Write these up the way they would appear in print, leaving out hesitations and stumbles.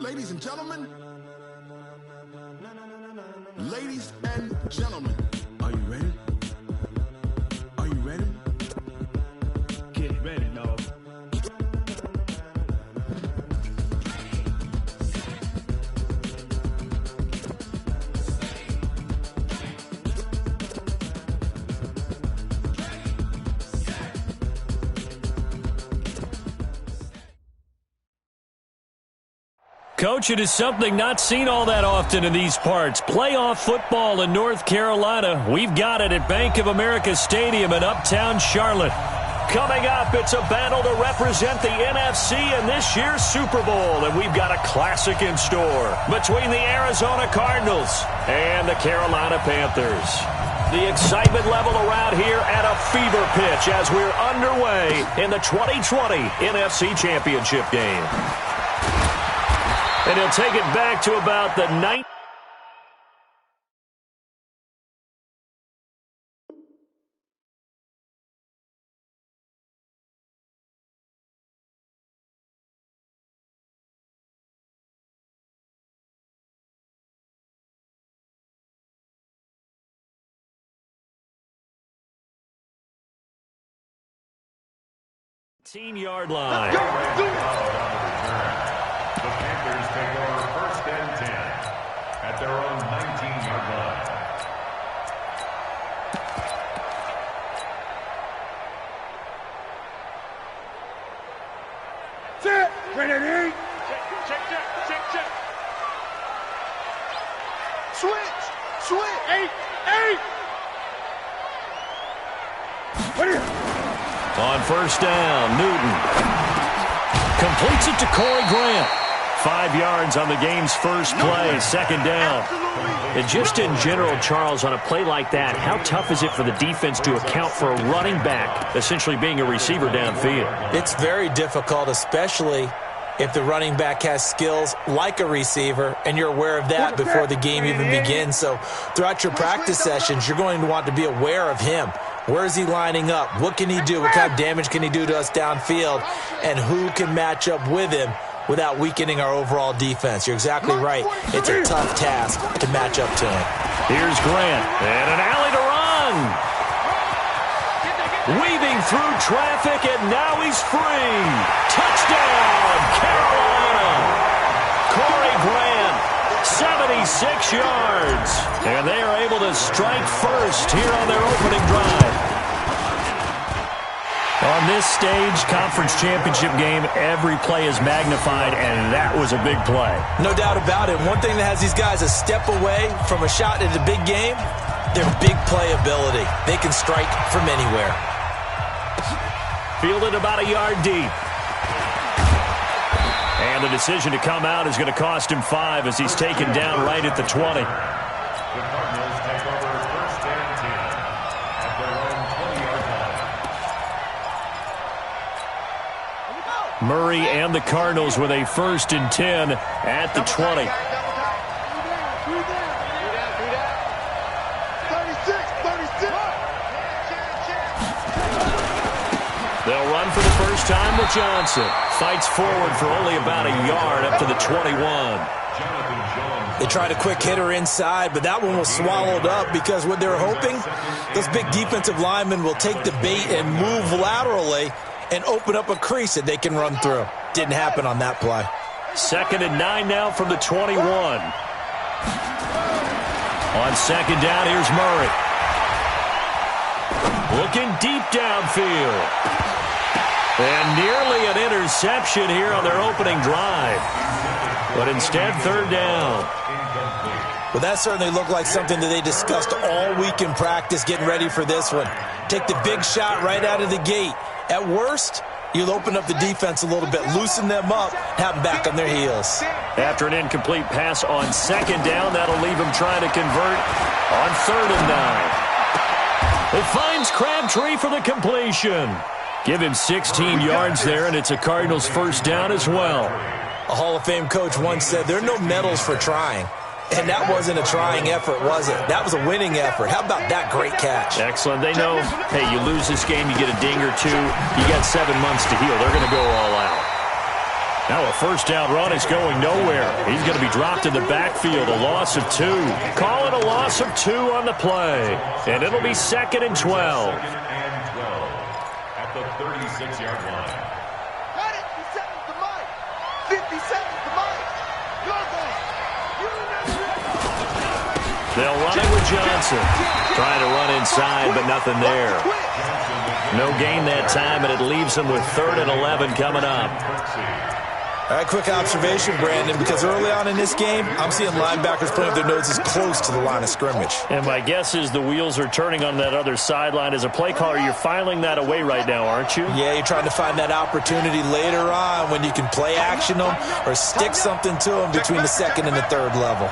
Ladies and gentlemen. Ladies and gentlemen. Are you ready? Are you ready? Get ready, dog. Coach, it is something not seen all that often in these parts. Playoff football in North Carolina. We've got it at Bank of America Stadium in Uptown Charlotte. Coming up, it's a battle to represent the NFC in this year's Super Bowl, and we've got a classic in store between the Arizona Cardinals and the Carolina Panthers. The excitement level around here at a fever pitch as we're underway in the 2020 NFC Championship game. And he'll take it back to about the 9th. Yard line. The Panthers take over 1st and 10 at their own 19-yard line. Set. Ready. Check. Switch. 8. Ready. On 1st down, Newton completes it to Corey Grant. 5 yards on the game's first play, 2nd down. And just in general, Charles, on a play like that, how tough is it for the defense to account for a running back essentially being a receiver downfield? It's very difficult, especially if the running back has skills like a receiver, and you're aware of that before the game even begins. So throughout your practice sessions, you're going to want to be aware of him. Where is he lining up? What can he do? What kind of damage can he do to us downfield? And who can match up with him without weakening our overall defense? You're exactly right. It's a tough task to match up to him. Here's Grant, and an alley to run. Weaving through traffic, and now he's free. Touchdown, Carolina. Corey Grant, 76 yards. And they are able to strike first here on their opening drive. On this stage, conference championship game, every play is magnified, and that was a big play. No doubt about it. One thing that has these guys a step away from a shot at a big game, their big play ability. They can strike from anywhere. Fielded about a yard deep. And the decision to come out is going to cost him 5 as he's taken down right at the 20. The Cardinals take over 1st and 10 at their own 20-yard line. Murray and the Cardinals with a 1st and 10 at the 20. 36. They'll run for the first time with Johnson. Fights forward for only about a yard up to the 21. They tried a quick hitter inside, but that one was swallowed up because what they're hoping, those big defensive linemen will take the bait and move laterally and open up a crease that they can run through. Didn't happen on that play. 2nd and 9 now from the 21. On 2nd down, here's Murray. Looking deep downfield. And nearly an interception here on their opening drive. But instead, 3rd down. Well, that certainly looked like something that they discussed all week in practice getting ready for this one. Take the big shot right out of the gate. At worst, you'll open up the defense a little bit, loosen them up, have them back on their heels. After an incomplete pass on 2nd down, that'll leave him trying to convert on 3rd and 9. It finds Crabtree for the completion. Give him 16 yards there, and it's a Cardinals 1st down as well. A Hall of Fame coach once said, there are no medals for trying. And that wasn't a trying effort, was it? That was a winning effort. How about that great catch? Excellent. They know, hey, you lose this game, you get a ding or two. You got 7 months to heal. They're going to go all out. Now a first down run is going nowhere. He's going to be dropped in the backfield, a loss of 2. Call it a loss of 2 on the play. And it'll be 2nd and 12. At the 36-yard line. Got it. 50 seconds to Mike. 50 seconds to Mike. They'll run it with Johnson. Trying to run inside, but nothing there. No gain that time, and it leaves them with 3rd and 11 coming up. All right, quick observation, Brandon, because early on in this game, I'm seeing linebackers putting up their noses close to the line of scrimmage. And my guess is the wheels are turning on that other sideline. As a play caller, you're filing that away right now, aren't you? Yeah, you're trying to find that opportunity later on when you can play action them or stick something to them between the 2nd and the 3rd level.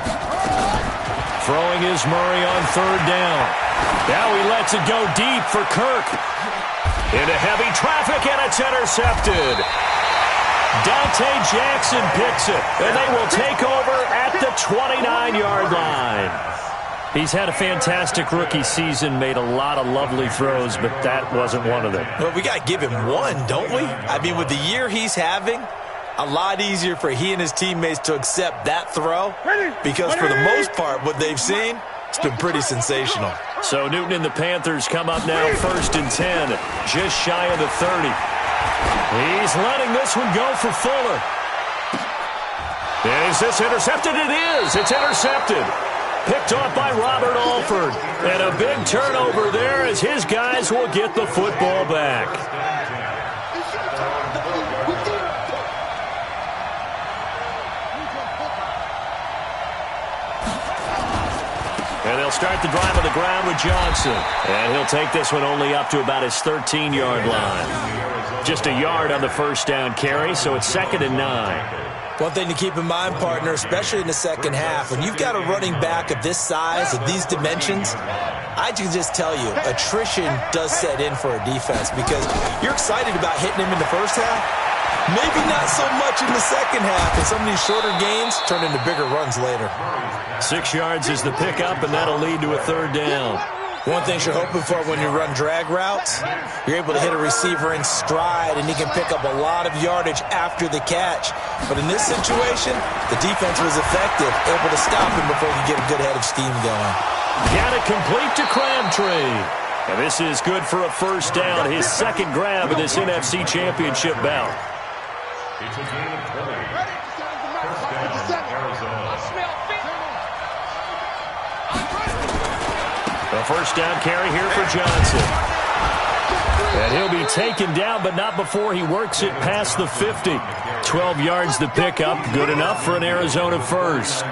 Throwing is Murray on 3rd down. Now he lets it go deep for Kirk. Into heavy traffic, and it's intercepted. Dante Jackson picks it, and they will take over at the 29-yard line. He's had a fantastic rookie season, made a lot of lovely throws, but that wasn't one of them. Well, we got to give him one, don't we? I mean, with the year he's having, a lot easier for he and his teammates to accept that throw because for the most part, what they've seen, it's been pretty sensational. So Newton and the Panthers come up now 1st and 10, just shy of the 30. He's letting this one go for Fuller. Is this intercepted? It is. It's intercepted. Picked off by Robert Alford. And a big turnover there as his guys will get the football back. And they'll start the drive on the ground with Johnson. And he'll take this one only up to about his 13-yard line. Just a yard on the first down carry, so it's 2nd and 9. One thing to keep in mind, partner, especially in the second half, when you've got a running back of this size, of these dimensions, I can just tell you, attrition does set in for a defense because you're excited about hitting him in the first half. Maybe not so much in the second half, and some of these shorter gains turn into bigger runs later. 6 yards is the pickup, and that'll lead to a 3rd down. One thing you're hoping for when you run drag routes, you're able to hit a receiver in stride, and he can pick up a lot of yardage after the catch. But in this situation, the defense was effective, able to stop him before he could get a good head of steam going. Got it complete to Crabtree. And this is good for a first down, his 2nd grab of this NFC Championship bout. It's a gain of 20. First down, Arizona. A first down carry here for Johnson. And he'll be taken down, but not before he works it past the 50. 12 yards the pickup, good enough for an Arizona first.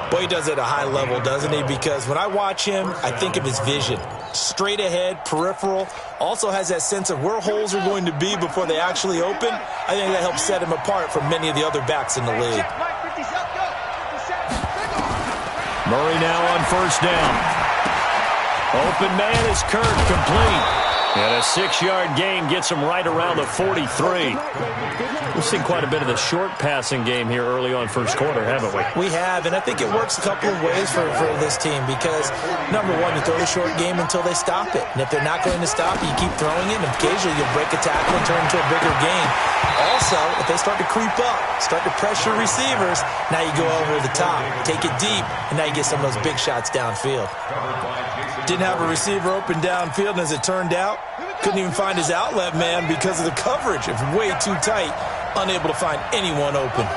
Boy, he does it at a high level, doesn't he? Because when I watch him, I think of his vision. Straight ahead, peripheral, also has that sense of where holes are going to be before they actually open. I think that helps set him apart from many of the other backs in the league. Murray now on first down. Open man is Kirk, complete. And a 6-yard gain gets him right around the 43. We've seen quite a bit of the short passing game here early on first quarter, haven't we? We have, and I think it works a couple of ways for this team because, number one, you throw the short game until they stop it. And if they're not going to stop it, you keep throwing it, and occasionally you'll break a tackle and turn into a bigger gain. Also, if they start to creep up, start to pressure receivers, now you go over the top, take it deep, and now you get some of those big shots downfield. Didn't have a receiver open downfield, and as it turned out, couldn't even find his outlet man because of the coverage. It's way too tight, unable to find anyone open.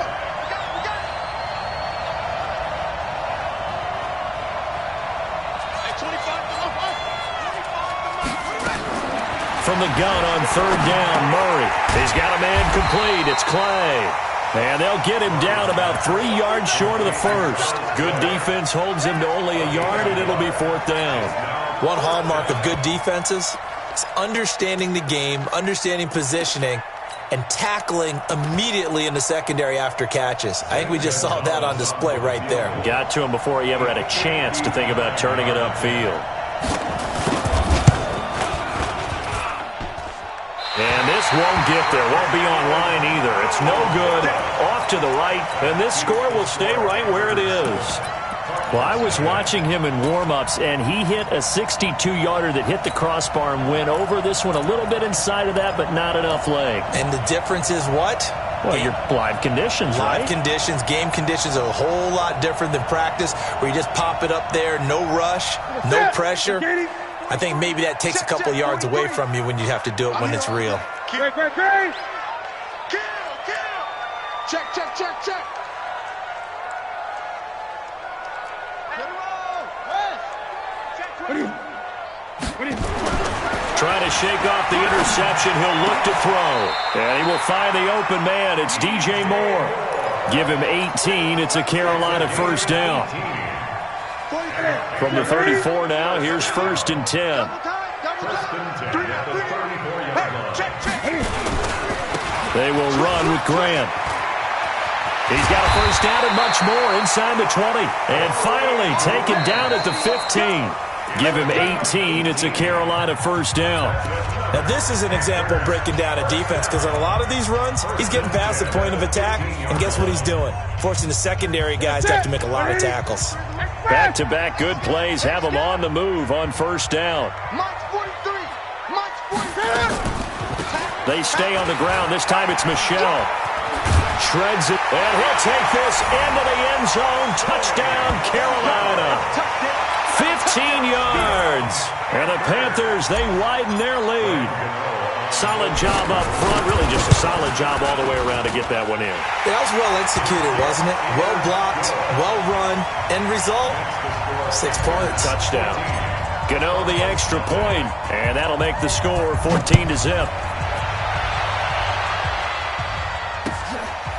From the gun on third down, Murray. He's got a man complete. It's Clay. And they'll get him down about 3 yards short of the first. Good defense holds him to only a yard, and it'll be fourth down. One hallmark of good defenses is understanding the game, understanding positioning, and tackling immediately in the secondary after catches. I think we just saw that on display right there. Got to him before he ever had a chance to think about turning it upfield. And this won't get there, won't be on line either. It's no good, off to the right, and this score will stay right where it is. Well, I was watching him in warm-ups, and he hit a 62-yarder that hit the crossbar and went over. This one a little bit inside of that, but not enough leg. And the difference is what? Well, your live conditions, right? Live conditions, game conditions are a whole lot different than practice, where you just pop it up there, no rush, no pressure. I think maybe that takes a couple yards away from you when you have to do it when it's real. Kill. Check. Trying to shake off the interception. He'll look to throw. And he will find the open man. It's DJ Moore. Give him 18. It's a Carolina first down. From the 34 now, here's 1st and 10. They will run with Grant. He's got a first down and much more inside the 20. And finally taken down at the 15. Give him 18. It's a Carolina first down. Now, this is an example of breaking down a defense, because on a lot of these runs, he's getting past the point of attack, and guess what he's doing? Forcing the secondary guys to have to make a lot of tackles. Back-to-back good plays have them on the move on first down. They stay on the ground. This time it's Michelle. Shreds it, and he'll take this into the end zone. Touchdown, Carolina. 15 yards. And the Panthers, they widen their lead. Solid job up front. Really just a solid job all the way around to get that one in. That was well executed, wasn't it? Well blocked, well run. End result, 6 points. Touchdown. Gano the extra point, and that'll make the score 14-0.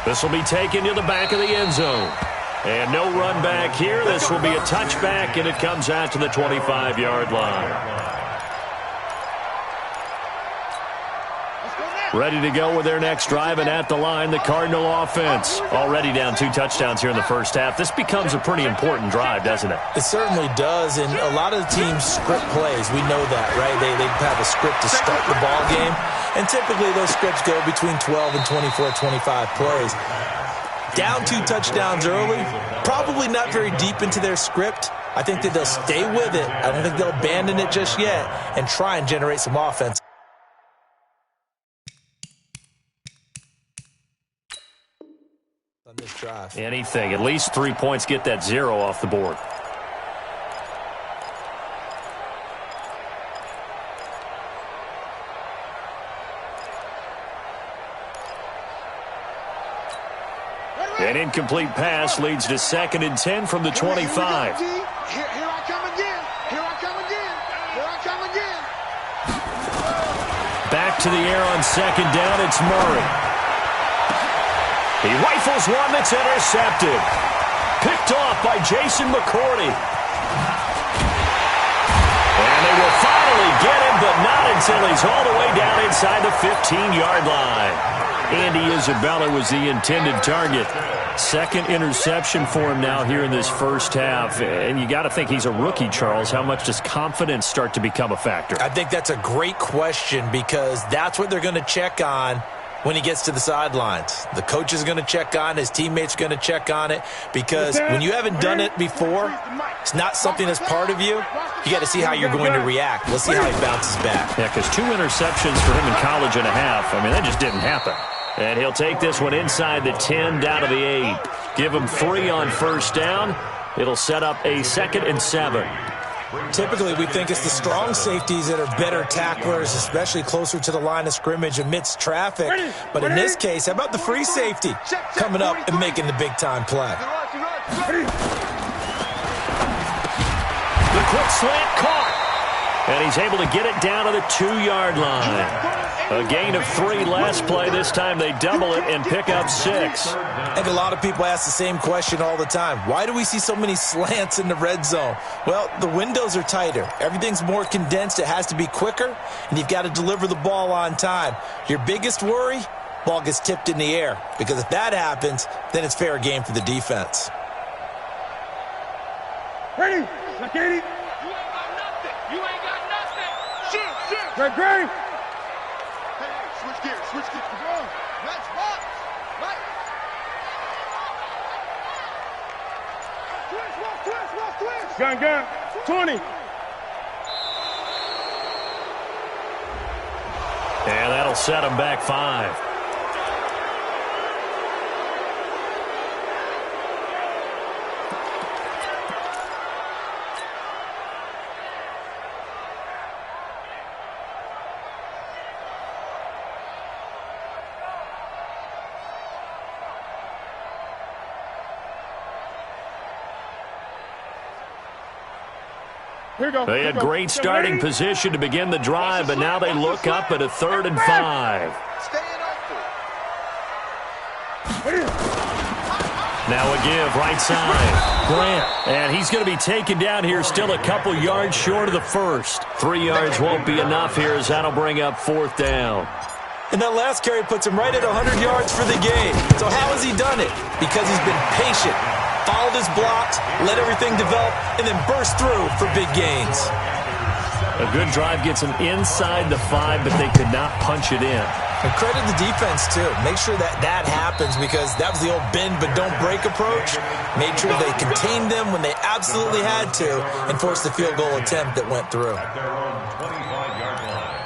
This will be taken to the back of the end zone. And no run back here. This will be a touchback, and it comes out to the 25-yard line. Ready to go with their next drive, and at the line, the Cardinal offense. Already down 2 touchdowns here in the first half. This becomes a pretty important drive, doesn't it? It certainly does, and a lot of the teams script plays. We know that, right? They have a script to start the ball game, and typically those scripts go between 12 and 24, 25 plays. Down 2 touchdowns early, probably not very deep into their script. I think that they'll stay with it. I don't think they'll abandon it just yet and try and generate some offense. On this drive. Anything. At least 3 points, get that 0 off the board. An incomplete pass leads to 2nd and 10 from the 25. Here I come again. Back to the air on 2nd down. It's Murray. He rifles one that's intercepted. Picked off by Jason McCourty. And they will finally get him, but not until he's all the way down inside the 15-yard line. Andy Isabella was the intended target. 2nd interception for him now here in this first half. And you got to think he's a rookie, Charles. How much does confidence start to become a factor? I think that's a great question, because that's what they're going to check on when he gets to the sidelines. The coach is going to check on, his teammates are going to check on it, because when you haven't done it before, it's not something that's part of you. You got to see how you're going to react. Let's see how he bounces back. Yeah, because 2 interceptions for him in college and a half. I mean, that just didn't happen. And he'll take this one inside the 10, down to the 8. Give him 3 on first down. It'll set up a 2nd and 7. Typically, we think it's the strong safeties that are better tacklers, especially closer to the line of scrimmage amidst traffic. But in this case, how about the free safety coming up and making the big-time play? The quick slant caught. And he's able to get it down to the 2-yard line. A gain of 3 last play. This time they double it and pick up 6. I think a lot of people ask the same question all the time. Why do we see so many slants in the red zone? Well, the windows are tighter. Everything's more condensed. It has to be quicker, and you've got to deliver the ball on time. Your biggest worry, ball gets tipped in the air, because if that happens, then it's fair game for the defense. Ready? Katie. You ain't got nothing. Shoot. Great. Switch gears. Go. Let's box. Right. Twist. Gun. 20. And that'll set him back 5. They had great starting position to begin the drive, but now they look up at a 3rd and 5. Now a give, right side. Grant. And he's going to be taken down here, still a couple yards short of the first. 3 yards won't be enough here, as that'll bring up 4th down. And that last carry puts him right at 100 yards for the game. So how has he done it? Because he's been patient, followed his blocks, let everything develop, and then burst through for big gains. A good drive gets him inside the 5, but they could not punch it in. And credit the defense, too. Make sure that happens, because that was the old bend but don't break approach. Made sure they contained them when they absolutely had to and forced the field goal attempt that went through. At their own 25-yard line.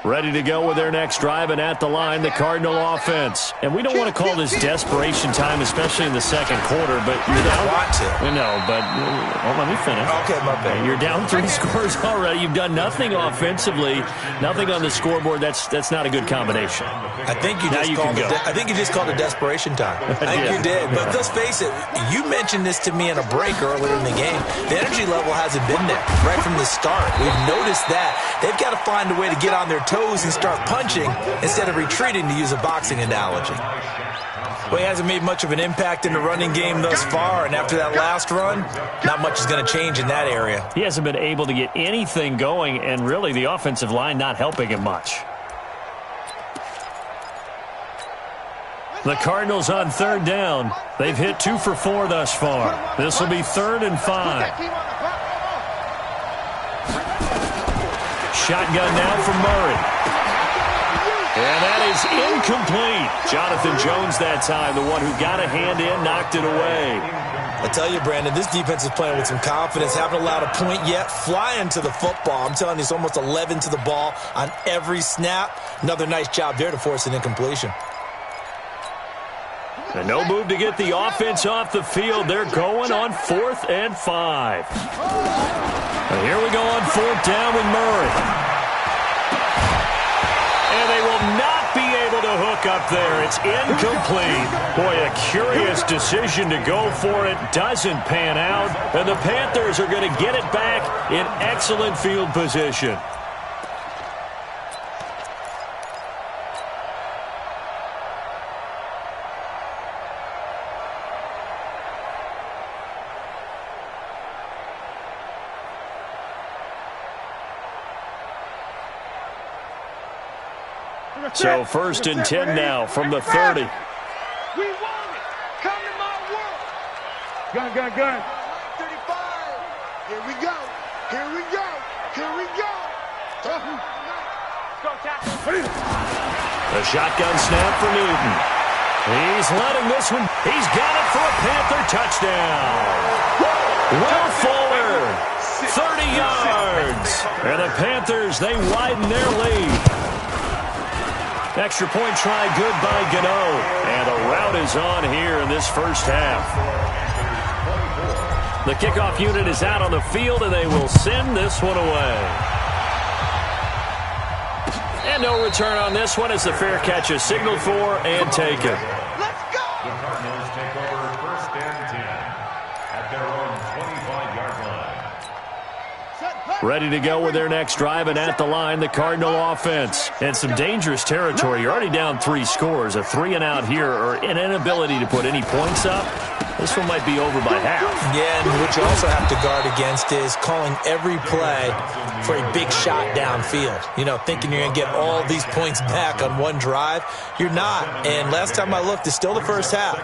Ready to go with their next drive, and at the line, the Cardinal offense. And we don't want to call this desperation time, especially in the second quarter, but you're down. I want to. No, but let me finish. Okay, my bad. You're down 3 scores already. You've done nothing offensively, nothing on the scoreboard. That's not a good combination. I think you just called it desperation time. I think you did. But let's face it, you mentioned this to me in a break earlier in the game. The energy level hasn't been there right from the start. We've noticed that. They've got to find a way to get on their toes and start punching instead of retreating, to use a boxing analogy. Well, he hasn't made much of an impact in the running game thus far, and after that last run, not much is going to change in that area. He hasn't been able to get anything going, and really the offensive line not helping him much. The Cardinals on 3rd down. They've hit 2 for 4 thus far. This will be 3rd and 5. Shotgun now for Murray. And that is incomplete. Jonathan Jones that time, the one who got a hand in, knocked it away. I tell you, Brandon, this defense is playing with some confidence. Haven't allowed a point yet. Flying to the football. I'm telling you, it's almost 11 to the ball on every snap. Another nice job there to force an incompletion. And no move to get the offense off the field. They're going on 4th and 5. And here we go on 4th down with Murray. And they will not be able to hook up there. It's incomplete. Boy, a curious decision to go for it. Doesn't pan out. And the Panthers are going to get it back in excellent field position. So 1st and 10 now from the 30. We want it. Come to my world. Gun. 35. Here we go. Go tackle. A shotgun snap for Newton. He's letting this one. He's got it for a Panther touchdown. Will Fuller, 30 yards. And the Panthers, they widen their lead. Extra point try good by Gano. And the rout is on here in this first half. The kickoff unit is out on the field, and they will send this one away. And no return on this one as the fair catch is signaled for and taken. Let's go. The Cardinals take over 1st and 10 at their own 25-yard line. Ready to go with their next drive, and at the line, the Cardinal offense. And some dangerous territory. You're already down 3 scores. A 3-and-out here, or an inability to put any points up. This one might be over by half. Yeah, and what you also have to guard against is calling every play for a big shot downfield. You know, thinking you're going to get all these points back on one drive. You're not. And last time I looked, it's still the first half.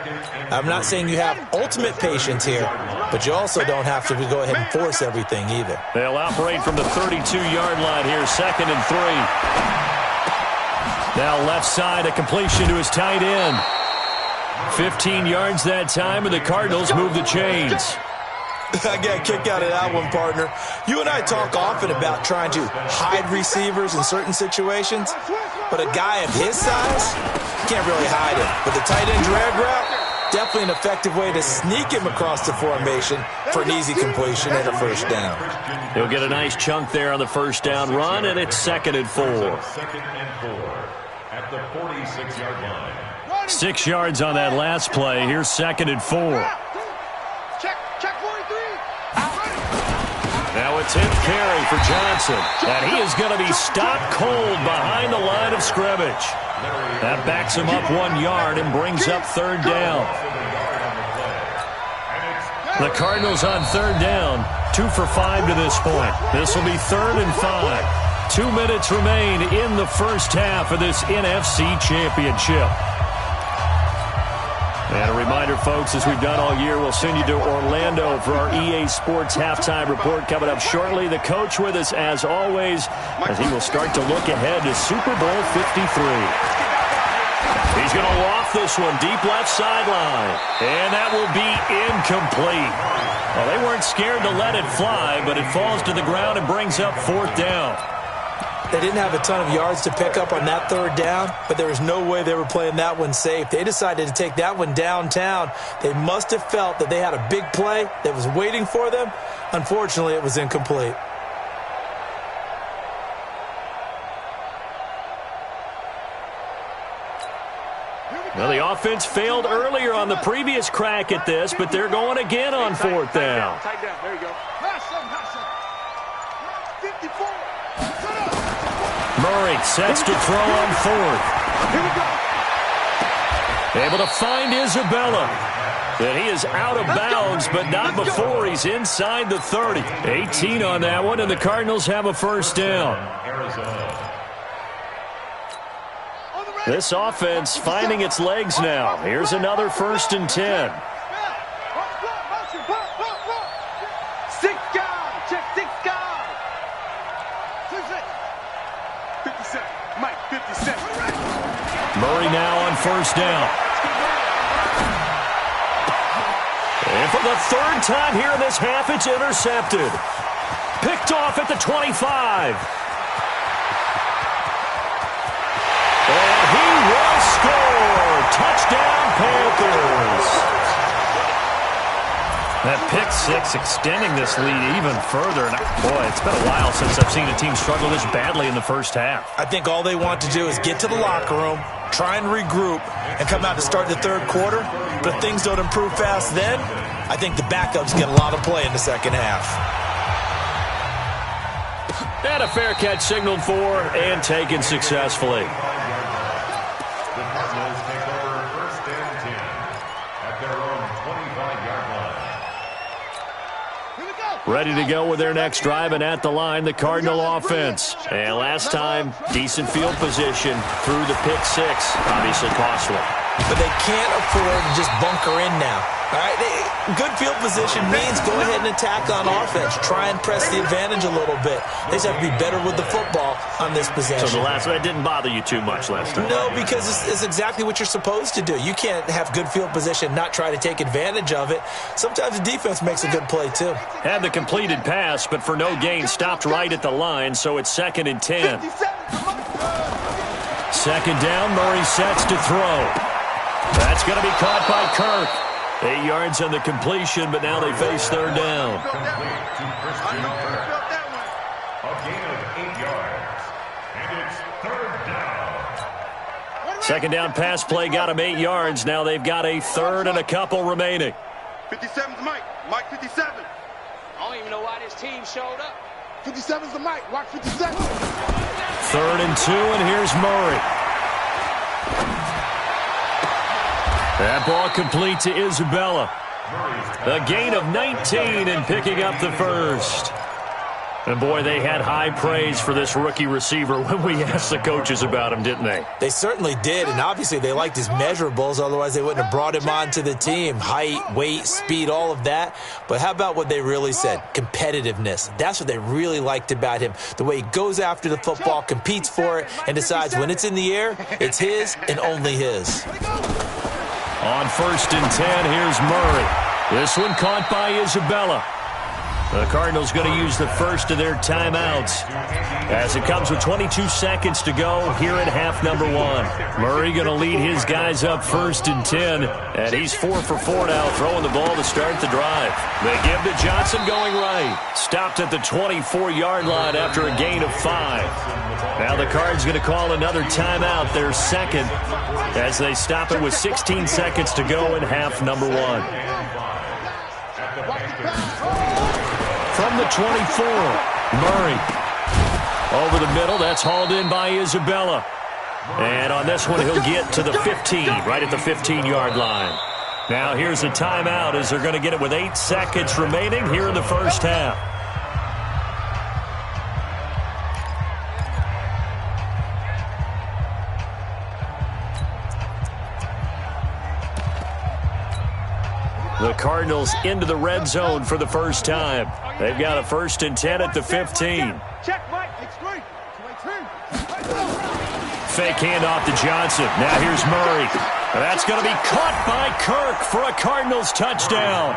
I'm not saying you have ultimate patience here, but you also don't have to go ahead and force everything either. They'll operate from the 32-yard line here, 2nd and 3. Now left side, a completion to his tight end. 15 yards that time, and the Cardinals move the chains. I got a kick out of that one, partner. You and I talk often about trying to hide receivers in certain situations, but a guy of his size can't really hide him. But the tight end drag route, definitely an effective way to sneak him across the formation for an easy completion and a first down. He'll get a nice chunk there on the first down run, and it's 2nd and 4. 2nd and 4 at the 46-yard line. 6 yards on that last play. Here's 2nd and 4. Check 1. 10th carry for Johnson. And he is going to be stopped cold behind the line of scrimmage. That backs him up 1 yard and brings up 3rd down. The Cardinals on 3rd down, 2 for 5 to this point. This will be 3rd and 5. 2 minutes remain in the first half of this NFC Championship. And a reminder, folks, as we've done all year, we'll send you to Orlando for our EA Sports halftime report coming up shortly. The coach with us, as always, as he will start to look ahead to Super Bowl 53. He's going to loft this one deep left sideline. And that will be incomplete. Well, they weren't scared to let it fly, but it falls to the ground and brings up 4th down. They didn't have a ton of yards to pick up on that 3rd down, but there was no way they were playing that one safe. They decided to take that one downtown. They must have felt that they had a big play that was waiting for them. Unfortunately, it was incomplete. Well, the offense failed earlier on the previous crack at this, but they're going again on 4th down. Tight down. There you go. Pass him. 54. Murray sets to throw on 4th. Here we go. Able to find Isabella. And he is out of bounds, but not before he's inside the 30. 18 on that one, and the Cardinals have a 1st down. This offense finding its legs now. Here's another 1st and 10. 6 guys. Check 6 guys. 57. Mike, 57. Murray now on 1st down. And for the 3rd time here in this half, it's intercepted. Picked off at the 25. And he will score. Touchdown, Panthers. That pick 6 extending this lead even further. And boy, it's been a while since I've seen a team struggle this badly in the first half. I think all they want to do is get to the locker room, try and regroup, and come out to start the 3rd quarter. But if things don't improve fast then, I think the backups get a lot of play in the 2nd half. And a fair catch signaled for and taken successfully. The Cardinals take over 1st and 10 at their own 25-yard line. Here we go. Ready to go with their next drive, and at the line, the Cardinal offense. And last time, decent field position through the pick 6. Obviously costly. But they can't afford to just bunker in now. All right, good field position means go ahead and attack on offense. Try and press the advantage a little bit. They just have to be better with the football on this possession. So the last one didn't bother you too much last time? No, because it's exactly what you're supposed to do. You can't have good field position, not try to take advantage of it. Sometimes the defense makes a good play, too. Had the completed pass, but for no gain, stopped right at the line, so it's 2nd and 10. 2nd down, Murray sets to throw. That's going to be caught by Kirk. 8 yards on the completion, but now they face 3rd down. Complete to Christian Kirk. A gain of 8 yards. And it's 3rd down. 2nd down pass play got him 8 yards. Now they've got a 3rd and a couple remaining. 57's Mike. Mike 57. I don't even know why this team showed up. 57's the Mike. Mike 57. 3rd and 2, and here's Murray. That ball complete to Isabella. A gain of 19 and picking up the 1st. And boy, they had high praise for this rookie receiver when we asked the coaches about him, didn't they? They certainly did, and obviously they liked his measurables. Otherwise, they wouldn't have brought him onto the team. Height, weight, speed, all of that. But how about what they really said? Competitiveness. That's what they really liked about him. The way he goes after the football, competes for it, and decides when it's in the air, it's his and only his. On 1st and 10, here's Murray. This one caught by Isabella. The Cardinals going to use the first of their timeouts as it comes with 22 seconds to go here in half number 1. Murray going to lead his guys up 1st and 10, and he's 4 for 4 now, throwing the ball to start the drive. They give to Johnson going right. Stopped at the 24-yard line after a gain of 5. Now the Cards going to call another timeout, their 2nd, as they stop it with 16 seconds to go in half number 1. from the 24. Murray. Over the middle, that's hauled in by Isabella. And on this one, he'll get to the 15, right at the 15-yard line. Now here's a timeout as they're going to get it with 8 seconds remaining here in the first half. The Cardinals into the red zone for the first time. They've got a 1st and 10 at the 15. Check, Mike. It's 3. Fake handoff to Johnson. Now here's Murray. That's going to be caught by Kirk for a Cardinals touchdown.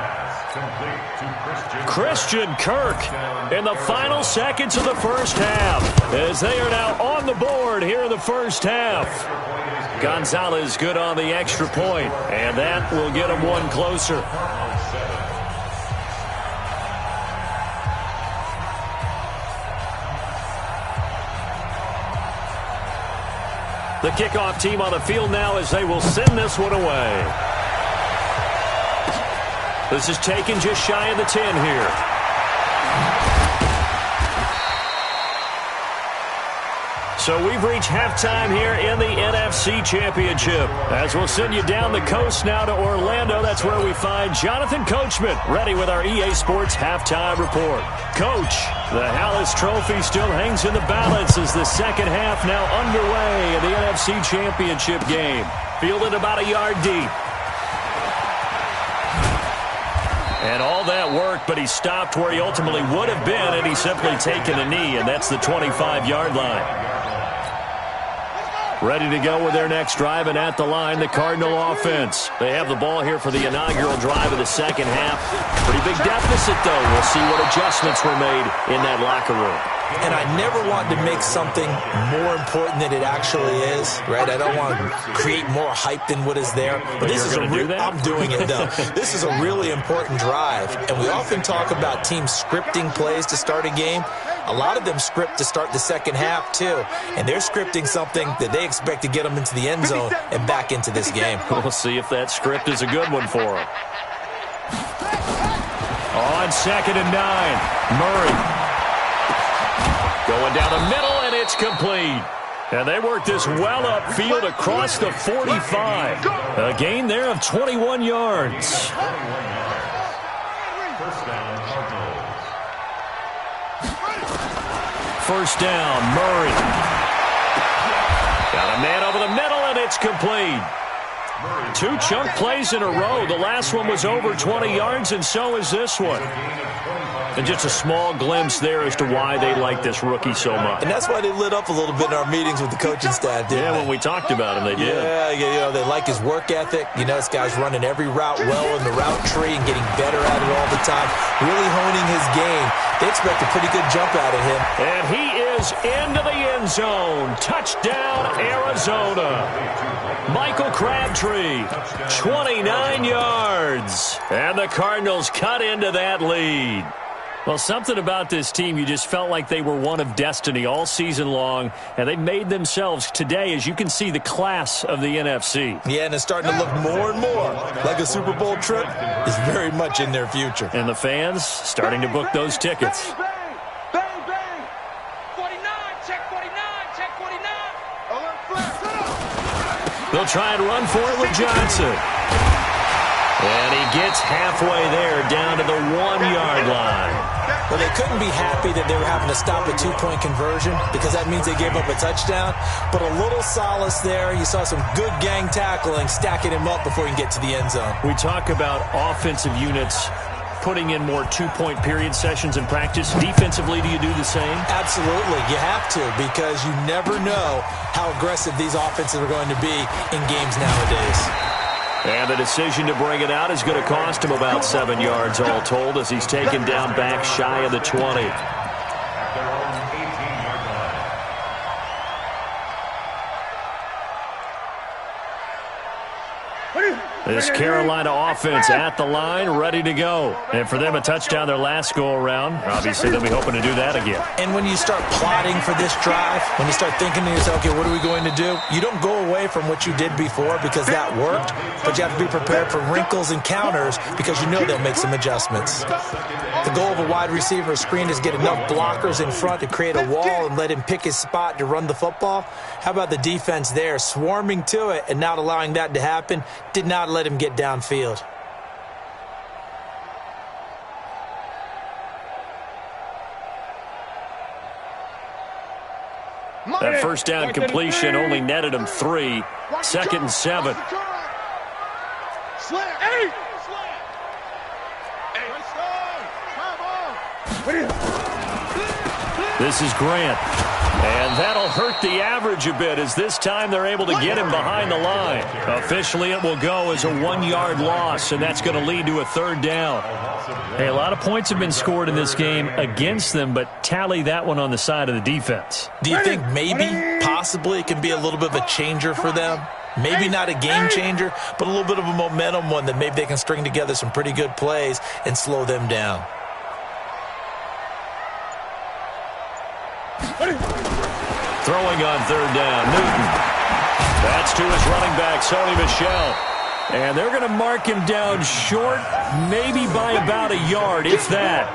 Christian Kirk in the final seconds of the first half as they are now on the board here in the first half. Gonzalez good on the extra point, and that will get him one closer. The kickoff team on the field now as they will send this one away. This is taken just shy of the 10 here. So we've reached halftime here in the NFC Championship. As we'll send you down the coast now to Orlando, that's where we find Jonathan Coachman ready with our EA Sports Halftime Report. Coach, the Hallis Trophy still hangs in the balance as the second half now underway in the NFC Championship game. Fielded about a yard deep. And all that work, but he stopped where he ultimately would have been had he simply taken a knee, and that's the 25-yard line. Ready to go with their next drive, and at the line, the Cardinal offense. They have the ball here for the inaugural drive of the second half. Pretty big deficit, though. We'll see what adjustments were made in that locker room. And I never want to make something more important than it actually is, right? I don't want to create more hype than what is there. But this is I'm doing it, though. This is a really important drive. And we often talk about teams scripting plays to start a game. A lot of them script to start the second half, too. And they're scripting something that they expect to get them into the end zone and back into this game. We'll see if that script is a good one for them. On 2nd and 9, Murray. Going down the middle, and it's complete. And they work this well upfield across the 45. A gain there of 21 yards. First down, Murray. Got a man over the middle, and it's complete. 2 chunk plays in a row. The last one was over 20 yards, and so is this one. And just a small glimpse there as to why they like this rookie so much. And that's why they lit up a little bit in our meetings with the coaching staff, didn't they? When we talked about him, they did. Yeah, they like his work ethic. You know, this guy's running every route well in the route tree and getting better at it all the time, really honing his game. They expect a pretty good jump out of him. And he is into the end zone. Touchdown, Arizona. Michael Crabtree, 29 yards. And the Cardinals cut into that lead. Well, something about this team, you just felt like they were one of destiny all season long, and they made themselves today, as you can see, the class of the NFC. Yeah, and it's starting to look more and more like a Super Bowl trip is very much in their future. And the fans starting to book those tickets. Bang, bang, bang. 49, check 49, check 49. They'll try and run for it with Johnson. And he gets halfway there, down to the 1-yard line. Well, they couldn't be happy that they were having to stop a 2-point conversion because that means they gave up a touchdown. But a little solace there. You saw some good gang tackling, stacking him up before he can get to the end zone. We talk about offensive units putting in more 2-point period sessions in practice. Defensively, do you do the same? Absolutely. You have to, because you never know how aggressive these offenses are going to be in games nowadays. And the decision to bring it out is going to cost him about 7 yards all told as he's taken down back shy of the 20. This Carolina offense at the line, ready to go. And for them, a touchdown their last go-around. Obviously, they'll be hoping to do that again. And when you start plotting for this drive, when you start thinking to yourself, okay, what are we going to do? You don't go away from what you did before because that worked, but you have to be prepared for wrinkles and counters because you know they'll make some adjustments. The goal of a wide receiver screen is get enough blockers in front to create a wall and let him pick his spot to run the football. How about the defense there, swarming to it and not allowing that to happen? Did not let him get downfield. That first down completion only netted him 3. 2nd and 7. This is Grant. And that'll hurt the average a bit as this time they're able to get him behind the line. Officially, it will go as a 1-yard loss, and that's going to lead to a 3rd down. Hey, a lot of points have been scored in this game against them, but tally that one on the side of the defense. Do you think maybe, possibly, it can be a little bit of a changer for them? Maybe not a game changer, but a little bit of a momentum one that maybe they can string together some pretty good plays and slow them down. Throwing on 3rd down, Newton. That's to his running back, Sony Michel. And they're going to mark him down short, maybe by about a yard, if that.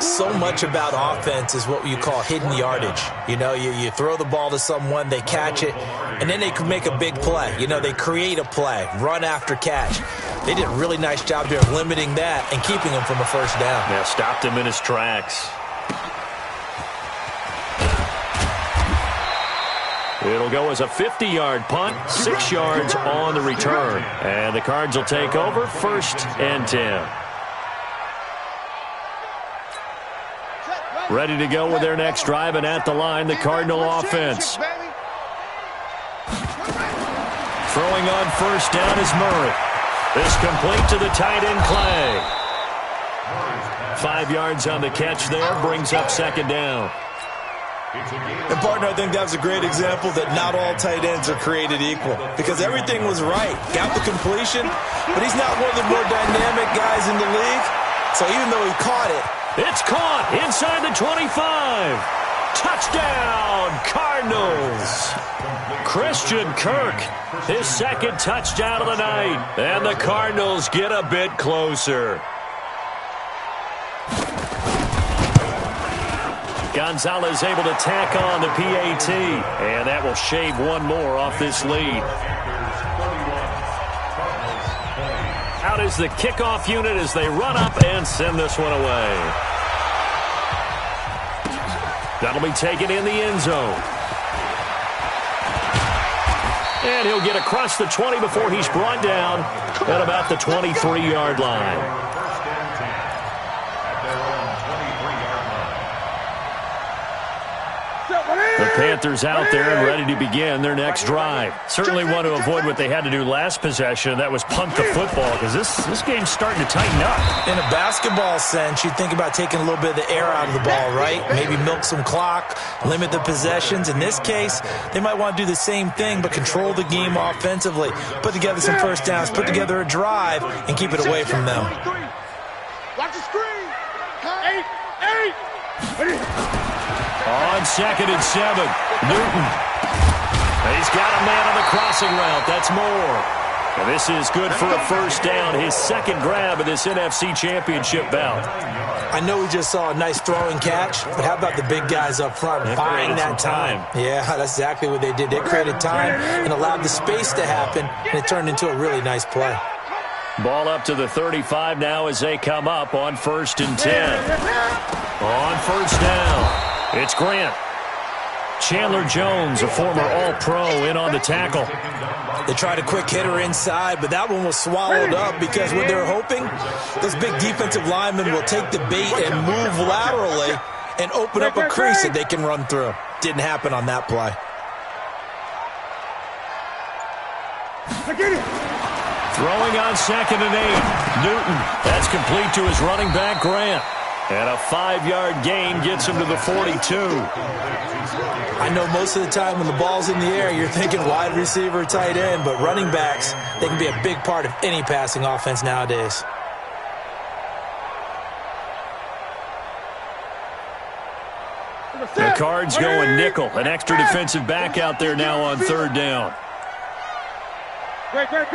So much about offense is what you call hidden yardage. You know, you throw the ball to someone, they catch it, and then they can make a big play. You know, they create a play, run after catch. They did a really nice job here of limiting that and keeping him from a first down. Yeah, stopped him in his tracks. It'll go as a 50-yard punt, 6 yards on the return. And the Cards will take over, 1st and 10. Ready to go with their next drive, and at the line, the Cardinal offense. Throwing on 1st down is Murray. This complete to the tight end Clay. 5 yards on the catch there, brings up 2nd down. And, partner, I think that was a great example that not all tight ends are created equal because everything was right. Got the completion, but he's not one of the more dynamic guys in the league. So even though he caught it, it's caught inside the 25. Touchdown, Cardinals. Christian Kirk, his 2nd touchdown of the night. And the Cardinals get a bit closer. Gonzalez able to tack on the PAT, and that will shave 1 more off this lead. Out is the kickoff unit as they run up and send this one away. That'll be taken in the end zone. And he'll get across the 20 before he's brought down at about the 23-yard line. The Panthers out there and ready to begin their next drive. Certainly want to avoid what they had to do last possession. That was punt the football because this game's starting to tighten up. In a basketball sense, you think about taking a little bit of the air out of the ball, right? Maybe milk some clock, limit the possessions. In this case, they might want to do the same thing but control the game offensively. Put together some first downs, put together a drive, and keep it away from them. Watch the screen. 8. On 2nd and 7, Newton. He's got a man on the crossing route. That's Moore. And this is good for a 1st down, his 2nd grab of this NFC Championship bout. I know we just saw a nice throwing catch, but how about the big guys up front buying that time? Yeah, that's exactly what they did. They created time and allowed the space to happen, and it turned into a really nice play. Ball up to the 35 now as they come up on 1st and 10. On 1st down. It's Grant. Chandler Jones, a former All-Pro, in on the tackle. They tried a quick hitter inside, but that one was swallowed up because what they're hoping, those big defensive linemen will take the bait and move laterally and open up a crease that they can run through. Didn't happen on that play. Throwing on 2nd and 8. Newton. That's complete to his running back, Grant. And a 5-yard gain gets him to the 42. I know most of the time when the ball's in the air, you're thinking wide receiver, tight end, but running backs, they can be a big part of any passing offense nowadays. The Cards going nickel. An extra defensive back out there now on third down. Great. 35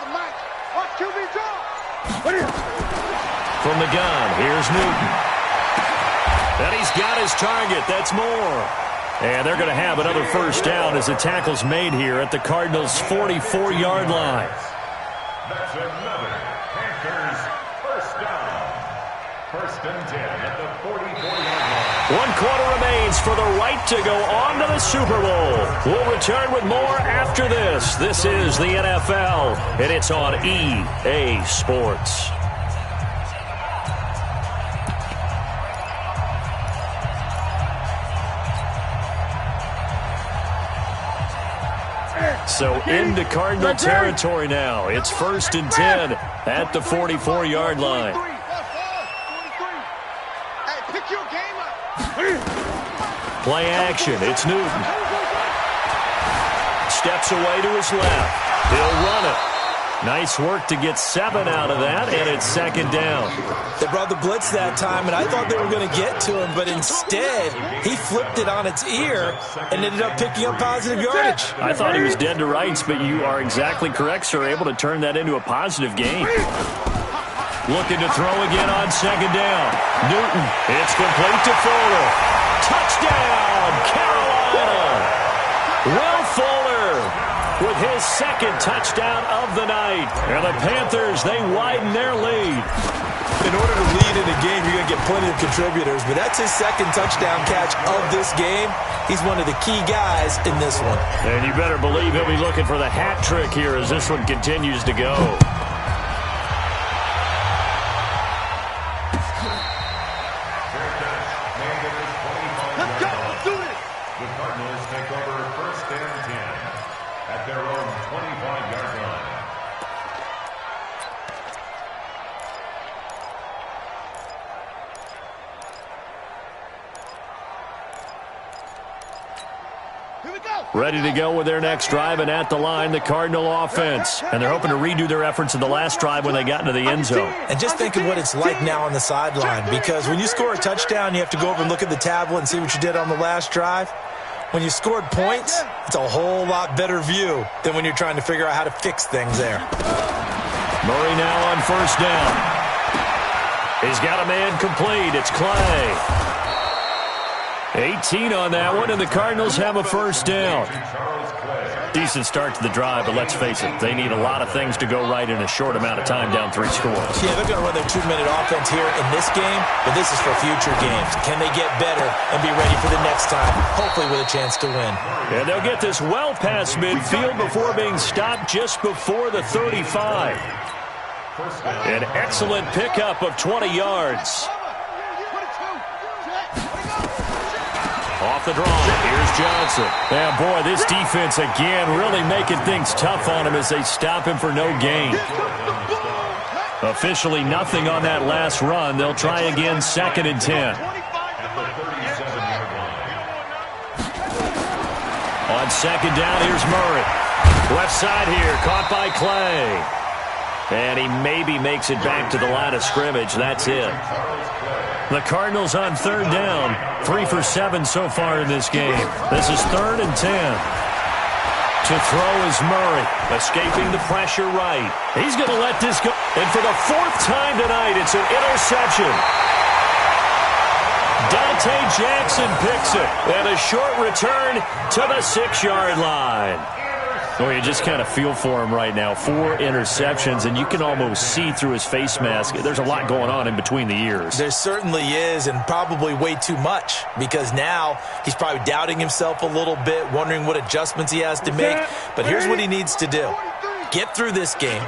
the mic. Watch QB draw. From the gun, here's Newton. And he's got his target. That's Moore. And they're going to have another first down as the tackle's made here at the Cardinals' 44-yard line. That's another Panthers first down. First and 10 at the 44-yard line. 1 quarter remains for the right to go on to the Super Bowl. We'll return with more after this. This is the NFL, and it's on EA Sports. So into Cardinal territory now. It's first and 10 at the 44-yard line. Hey, pick your game up. Play action. It's Newton. Steps away to his left. He'll run it. Nice work to get 7 out of that, and it's second down. They brought the blitz that time, and I thought they were going to get to him, but instead, he flipped it on its ear and ended up picking up positive yardage. I thought he was dead to rights, but you are exactly correct, sir. Able to turn that into a positive gain. Looking to throw again on second down. Newton, it's complete to Fuller. Touchdown, Carolina! Will Fuller with his second touchdown of the night. And the Panthers, they widen their lead. In order to lead in a game, you're going to get plenty of contributors, but that's his second touchdown catch of this game. He's one of the key guys in this one. And you better believe he'll be looking for the hat trick here as this one continues to go. The Cardinals take over first and 10 at their own 25-yard line. Here we go. Ready to go with their next drive, and at the line, the Cardinal offense. And they're hoping to redo their efforts in the last drive when they got into the end zone. And just think of what it's like now on the sideline, because when you score a touchdown, you have to go over and look at the tablet and see what you did on the last drive. When you scored points, it's a whole lot better view than when you're trying to figure out how to fix things there. Murray now on first down. He's got a man complete. It's Clay. 18 on that one, and the Cardinals have a first down. Decent start to the drive, but let's face it, they need a lot of things to go right in a short amount of time, down 3 scores. Yeah, they're going to run their 2-minute offense here in this game, but this is for future games. Can they get better and be ready for the next time, hopefully with a chance to win? And they'll get this well past midfield before being stopped just before the 35. An excellent pickup of 20 yards. Off the draw, here's Johnson. And boy, this defense again really making things tough on him as they stop him for no gain. Officially nothing on that last run. They'll try again, second and 10. On second down, here's Murray. Left side here, caught by Clay. And he maybe makes it back to the line of scrimmage. That's it. The Cardinals on third down, 3 for 7 so far in this game. This is third and 10. To throw is Murray, escaping the pressure right. He's going to let this go. And for the 4th time tonight, it's an interception. Dante Jackson picks it. And a short return to the 6-yard line. Well, you just kind of feel for him right now. 4 interceptions, and you can almost see through his face mask. There's a lot going on in between the ears. There certainly is, and probably way too much, because now he's probably doubting himself a little bit, wondering what adjustments he has to make. But here's what he needs to do. Get through this game.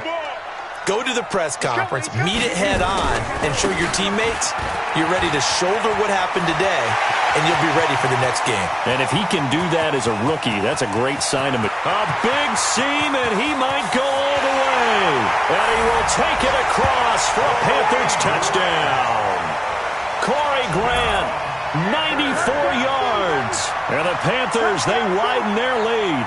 Go to the press conference, meet it head on, and show your teammates you're ready to shoulder what happened today, and you'll be ready for the next game. And if he can do that as a rookie, that's a great sign of it. A big seam, and he might go all the way. And he will take it across for a Panthers touchdown. Corey Grant And the Panthers, they widen their lead.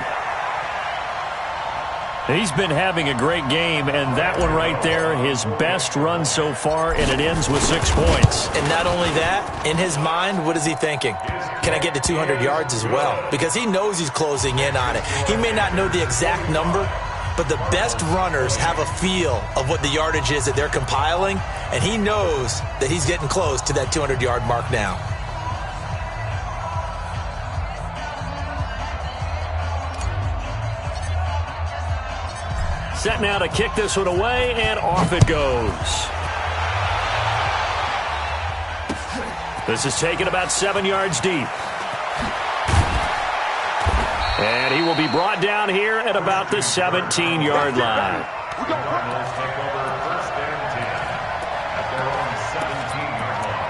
He's been having a great game, and that one right there, his best run so far, and it ends with 6 points. And not only that, in his mind, what is he thinking? Can I get to 200 yards as well? Because he knows he's closing in on it. He may not know the exact number, but the best runners have a feel of what the yardage is that they're compiling, and he knows that he's getting close to that 200-yard mark now. Set now to kick this one away, and off it goes. This is taken about 7 yards deep. And he will be brought down here at about the 17-yard line. Cardinals take over 1st and 10 at their own 17-yard line.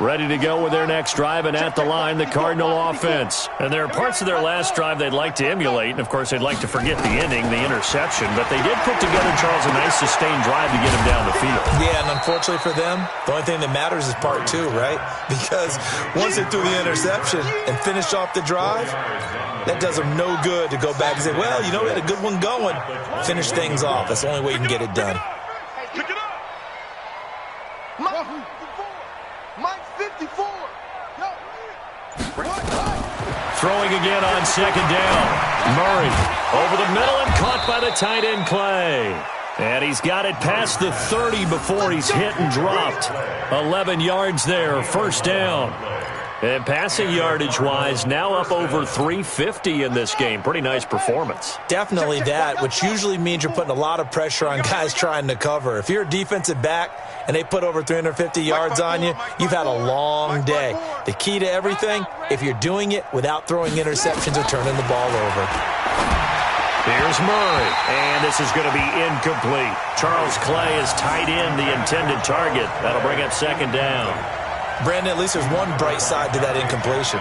Ready to go with their next drive, and at the line, the Cardinal offense. And there are parts of their last drive they'd like to emulate, and of course they'd like to forget the ending, the interception, but they did put together, Charles, a nice sustained drive to get him down the field. Yeah, and unfortunately for them, the only thing that matters is part 2, right? Because once they threw the interception and finished off the drive, that does them no good to go back and say, well, you know, we had a good one going. Finish things off. That's the only way you can get it done. Pick it up. Mike's 54. No. Throwing again on 2nd down. Murray over the middle and caught by the tight end Clay. And he's got it past the 30 before he's hit and dropped. 11 yards there, 1st down. And passing yardage-wise, now up over 350 in this game. Pretty nice performance. Definitely that, which usually means you're putting a lot of pressure on guys trying to cover. If you're a defensive back and they put over 350 yards on you, you've had a long day. The key to everything, if you're doing it without throwing interceptions or turning the ball over. Here's Murray, and this is going to be incomplete. Charles Clay is tied in the intended target. That'll bring up 2nd down. Brandon, at least there's one bright side to that incompletion.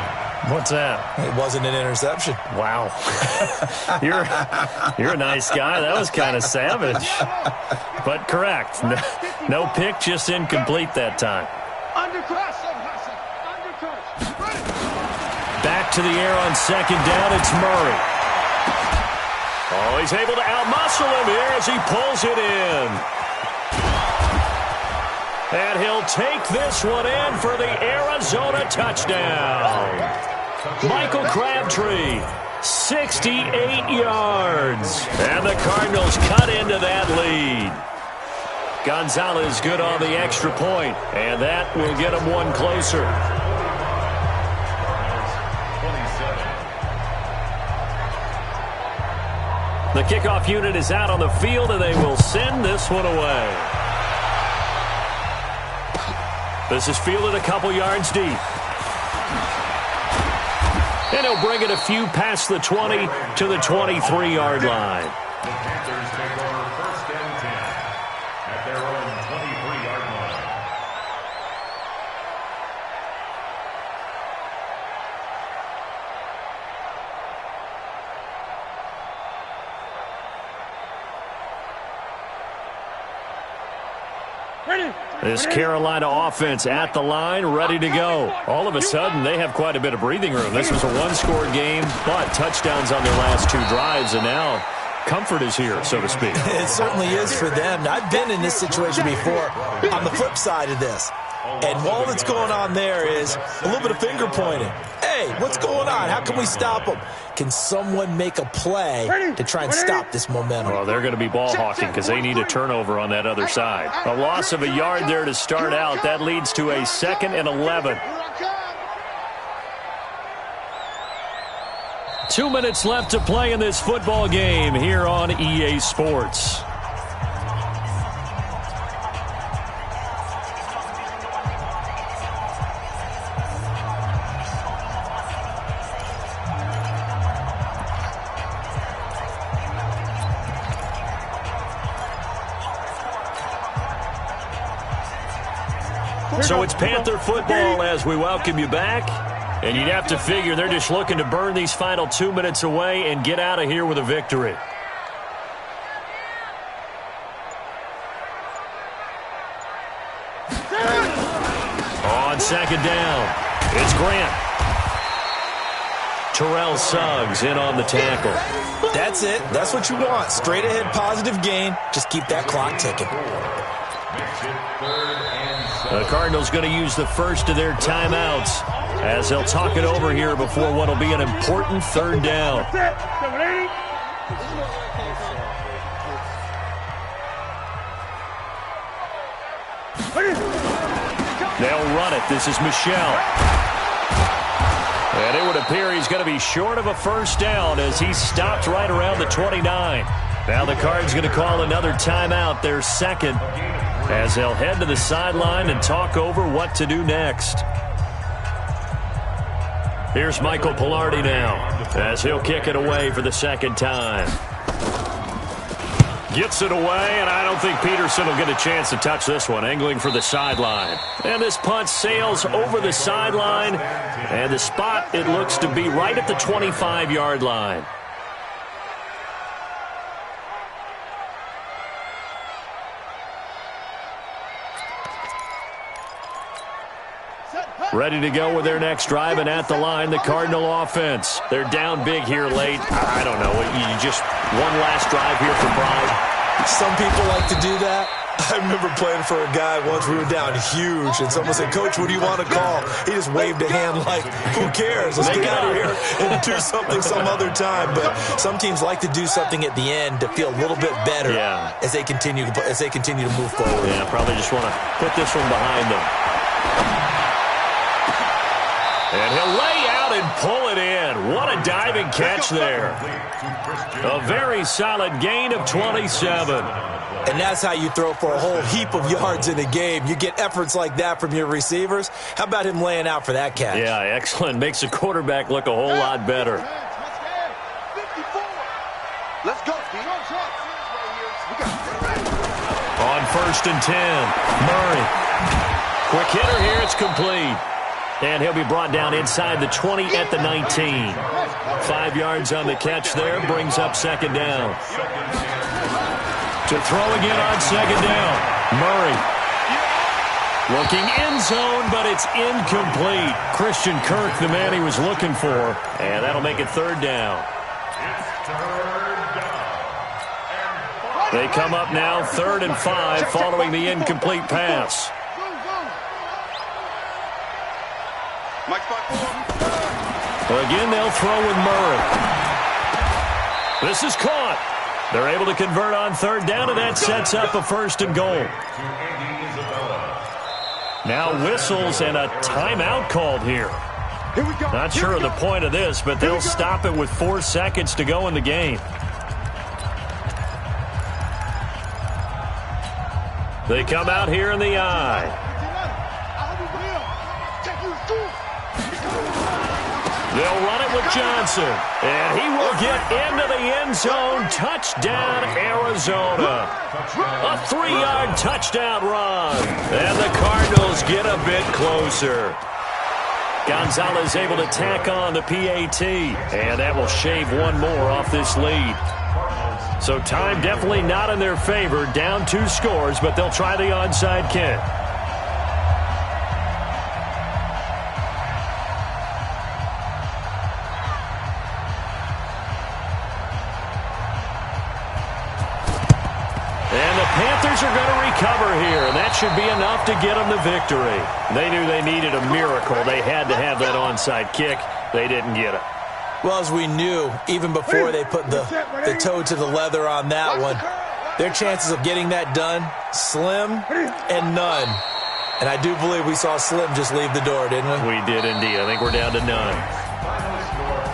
What's that? It wasn't an interception. Wow. You're a nice guy. That was kind of savage. But correct. No pick, just incomplete that time. Back to the air on 2nd down. It's Murray. Oh, he's able to outmuscle him here as he pulls it in. And he'll take this one in for the Arizona touchdown. Michael Crabtree, 68 yards. And the Cardinals cut into that lead. Gonzalez good on the extra point, and that will get them one closer. The kickoff unit is out on the field, and they will send this one away. This is fielded a couple yards deep. And he'll bring it a few past the 20 to the 23-yard line. The Panthers take over 1st and 10 at their own 23-yard line. This Carolina offense at the line, ready to go. All of a sudden, they have quite a bit of breathing room. This was a one-score game, but touchdowns on their last 2 drives, and now comfort is here, so to speak. It certainly is for them. I've been in this situation before on the flip side of this. And all that's going on there is a little bit of finger pointing. Hey, what's going on? How can we stop them? Can someone make a play to try and stop this momentum? Well, they're going to be ball hawking because they need a turnover on that other side. A loss of a yard there to start out. That leads to a 2nd and 11. 2 minutes left to play in this football game here on EA Sports. So it's Panther football as we welcome you back. And you'd have to figure they're just looking to burn these final 2 minutes away and get out of here with a victory. On 2nd down, It's Grant. Terrell Suggs in on the tackle. That's it. That's what you want. Straight ahead positive gain. Just keep that clock ticking. The Cardinals going to use the first of their timeouts as they'll talk it over here before what will be an important third down. They'll run it. This is Michelle. And it would appear he's going to be short of a first down as he stopped right around the 29. Now the Cards going to call another timeout, their second, as they'll head to the sideline and talk over what to do next. Here's Michael Pilardi now as he'll kick it away for the second time. Gets it away, and I don't think Peterson will get a chance to touch this one. Angling for the sideline. And this punt sails over the sideline, and the spot, it looks to be right at the 25-yard line. Ready to go with their next drive, and at the line, the Cardinal offense. They're down big here late. I don't know. You just one last drive here for pride. Some people like to do that. I remember playing for a guy once. We were down huge, and someone said, "Coach, what do you want to call?" He just waved a hand like, "Who cares? Let's get out of here and do something some other time." But some teams like to do something at the end to feel a little bit better as they continue to move forward. Yeah, probably just want to put this one behind them. And he'll lay out and pull it in. What a diving catch there. A very solid gain of 27. And that's how you throw for a whole heap of yards in a game. You get efforts like that from your receivers. How about him laying out for that catch? Yeah, excellent. Makes the quarterback look a whole lot better. Let's go, On 1st and 10, Murray. Quick hitter here. It's complete. And he'll be brought down inside the 20 at the 19. 5 yards on the catch there. Brings up second down. To throw again on second down. Murray. Looking end zone, but it's incomplete. Christian Kirk, the man he was looking for. And that'll make it third down. They come up now 3rd and 5 following the incomplete pass. Again, they'll throw with Murray. This is caught. They're able to convert on 3rd down, and that sets up a 1st and goal. Now whistles and a timeout called here. Not sure of the point of this, but they'll stop it with 4 seconds to go in the game. They come out here in the eye. They'll run it with Johnson, and he will get into the end zone. Touchdown, Arizona. A 3-yard touchdown run, and the Cardinals get a bit closer. Gonzalez able to tack on the PAT, and that will shave one more off this lead. So time definitely not in their favor, down 2 scores, but they'll try the onside kick. Panthers are going to recover here, and that should be enough to get them the victory. They knew they needed a miracle. They had to have that onside kick. They didn't get it. Well, as we knew, even before they put the toe to the leather on that one, their chances of getting that done, slim and none. And I do believe we saw Slim just leave the door, didn't we? We did indeed. I think we're down to none.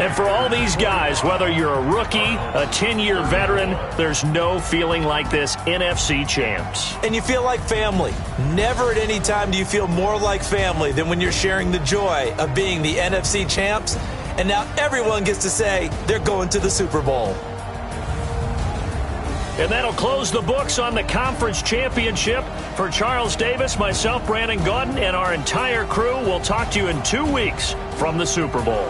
And for all these guys, whether you're a rookie, a 10-year veteran, there's no feeling like this NFC champs. And you feel like family. Never at any time do you feel more like family than when you're sharing the joy of being the NFC champs. And now everyone gets to say they're going to the Super Bowl. And that'll close the books on the conference championship. For Charles Davis, myself, Brandon Gaudin, and our entire crew, we'll talk to you in 2 weeks from the Super Bowl.